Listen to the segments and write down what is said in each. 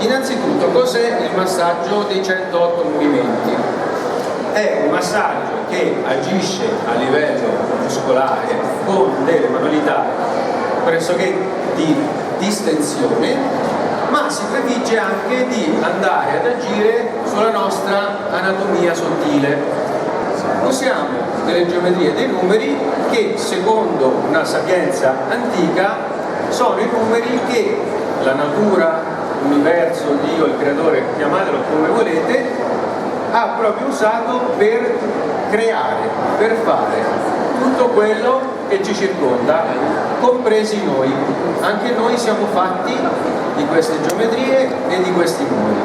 Innanzitutto, cos'è il massaggio dei 108 movimenti? È un massaggio che agisce a livello muscolare con delle manualità pressoché di distensione, ma si prefigge anche di andare ad agire sulla nostra anatomia sottile. Usiamo delle geometrie dei numeri che, secondo una sapienza antica, sono i numeri che la natura, l'universo, Dio, il creatore, chiamatelo come volete, ha proprio usato per creare, per fare tutto quello che ci circonda, compresi noi. Anche noi siamo fatti di queste geometrie e di questi numeri.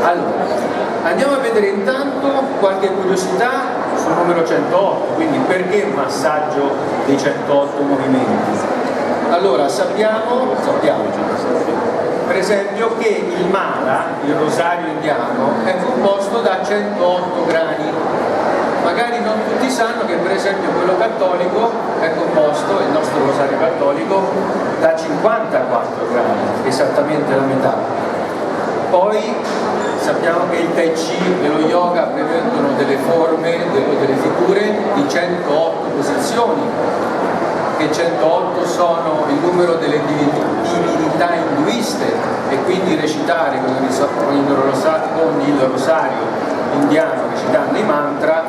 Allora, andiamo a vedere intanto qualche curiosità sul numero 108, quindi perché massaggio dei 108 movimenti? Allora, sappiamo per esempio che il mala, il rosario indiano, è composto da 108 grani. Magari non tutti sanno che per esempio quello cattolico è composto, il nostro rosario cattolico, da 54 grani, esattamente la metà. Poi sappiamo che il Tai Chi e lo yoga prevedono delle forme, delle figure di 108 posizioni, che 108 sono il numero delle divinità induiste, e quindi recitare con il rosario indiano, recitando i mantra,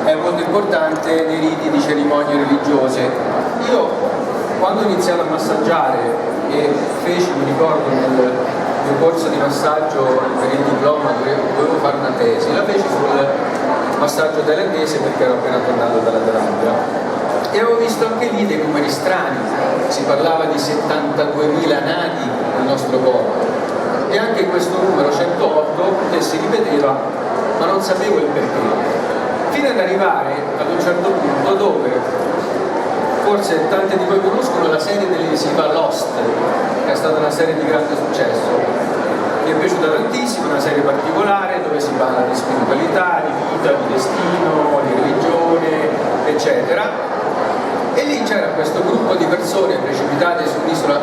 è molto importante nei riti di cerimonie religiose. Io, quando ho iniziato a massaggiare e feci, mi ricordo, nel mio corso di massaggio per il diploma, dovevo fare una tesi, la feci sul massaggio thailandese perché ero appena tornato dalla Thailandia. E avevo visto anche lì dei numeri strani, si parlava di 72.000 nadi nel nostro corpo, e anche questo numero 108 che si ripeteva, ma non sapevo il perché, fino ad arrivare ad un certo punto dove, forse tanti di voi conoscono la serie televisiva Lost, che è stata una serie di grande successo, mi è piaciuta tantissimo, una serie particolare dove si parla di spiritualità, di vita, di destino, di religione, eccetera. E lì c'era questo gruppo di persone precipitate su un'isola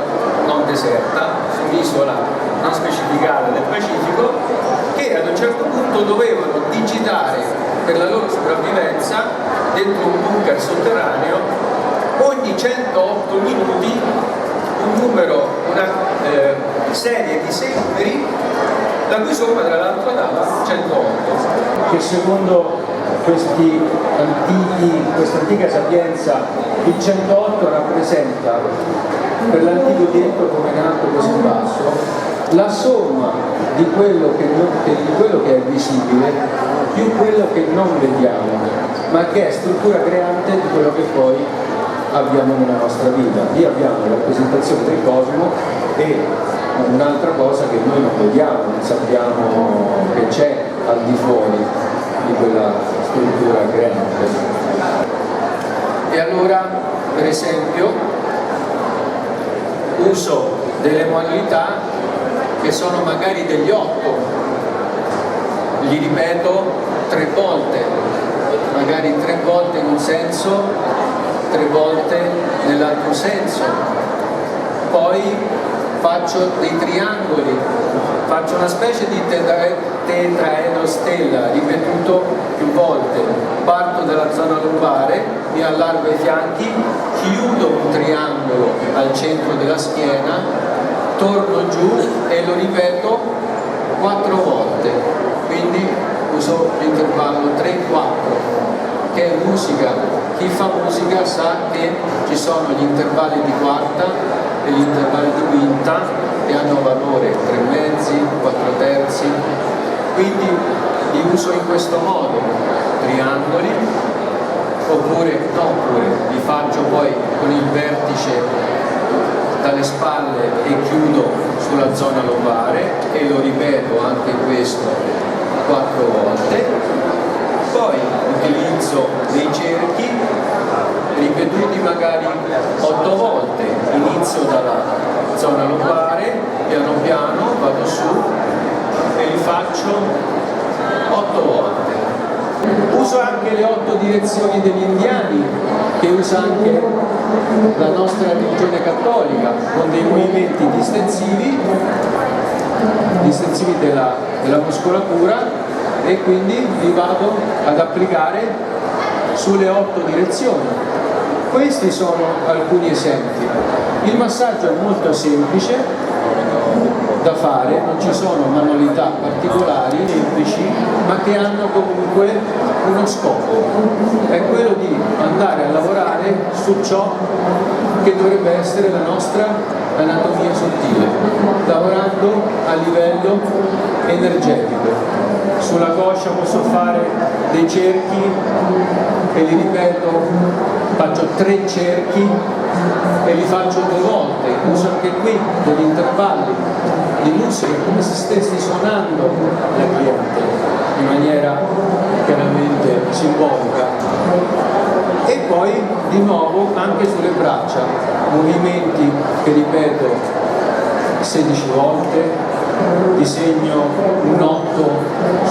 non deserta, su un'isola non specificata del Pacifico, che ad un certo punto dovevano digitare per la loro sopravvivenza dentro un bunker sotterraneo ogni 108 minuti un numero, una serie di 6 numeri, la cui somma tra l'altro dava 108, che secondo questa antica sapienza il 108 rappresenta per l'antico dietro come in alto così in basso la somma di quello che è visibile più quello che non vediamo, ma che è struttura creante di quello che poi abbiamo nella nostra vita. Lì abbiamo la rappresentazione del cosmo e un'altra cosa che noi non vediamo, non sappiamo che c'è al di fuori di quella struttura creante. E allora, per esempio, uso delle manualità che sono magari degli 8, li ripeto 3 volte, magari 3 volte in un senso, 3 volte nell'altro senso. Poi faccio dei triangoli, faccio una specie di tetraedrostella ripetuto più volte. Parto dalla zona lombare, mi allargo ai fianchi, chiudo un triangolo al centro della schiena, torno giù e lo ripeto 4 volte, quindi uso l'intervallo 3-4, che è musica. Chi fa musica sa che ci sono gli intervalli di quarta e gli intervalli di quinta e hanno valore 3 mezzi, 4 terzi, quindi li uso in questo modo, triangoli, oppure li faccio poi con il vertice dalle spalle e chiudo sulla zona lombare e lo ripeto anche questo 4 volte. Poi utilizzo dei cerchi ripetuti magari 8 volte, inizio dalla zona lombare, piano piano vado su e li faccio 8 volte. Uso anche le 8 direzioni degli indiani, che usa anche la nostra religione cattolica, con dei movimenti distensivi distensivi della muscolatura, e quindi li vado ad applicare sulle 8 direzioni. Questi sono alcuni esempi. Il massaggio è molto semplice da fare, non ci sono manualità particolari, semplici, ma che hanno comunque uno scopo, è quello di andare a lavorare su ciò che dovrebbe essere la nostra anatomia sottile, lavorando a livello energetico. Sulla coscia posso fare dei cerchi e li ripeto, faccio 3 cerchi e li faccio 2 volte, uso anche qui degli intervalli di musica come se stessi suonando la cliente in maniera chiaramente simbolica. E poi di nuovo anche sulle braccia, movimenti che ripeto 16 volte, disegno un 8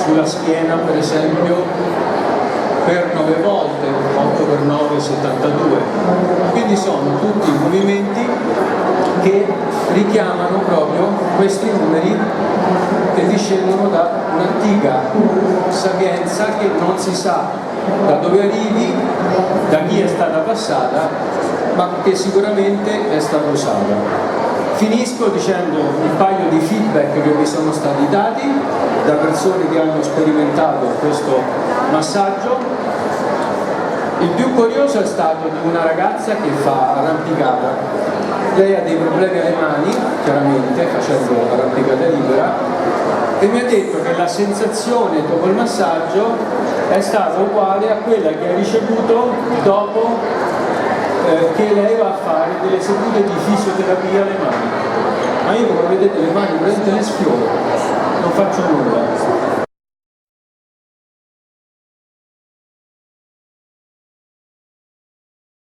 sulla schiena per esempio per 9 volte, 8 per 9 72, quindi sono tutti movimenti che richiamano proprio questi numeri che discendono da un'antica sapienza che non si sa da dove arrivi, da chi è stata passata, ma che sicuramente è stata usata. Finisco dicendo un paio di feedback che mi sono stati dati da persone che hanno sperimentato questo massaggio. Il più curioso è stato di una ragazza che fa arrampicata. Lei ha dei problemi alle mani, chiaramente, facendo arrampicata libera, e mi ha detto che la sensazione dopo il massaggio è stata uguale a quella che ha ricevuto dopo che lei va a fare delle sedute di fisioterapia alle mani. Ma io, come vedete, le mani prende le sfioro, non faccio nulla.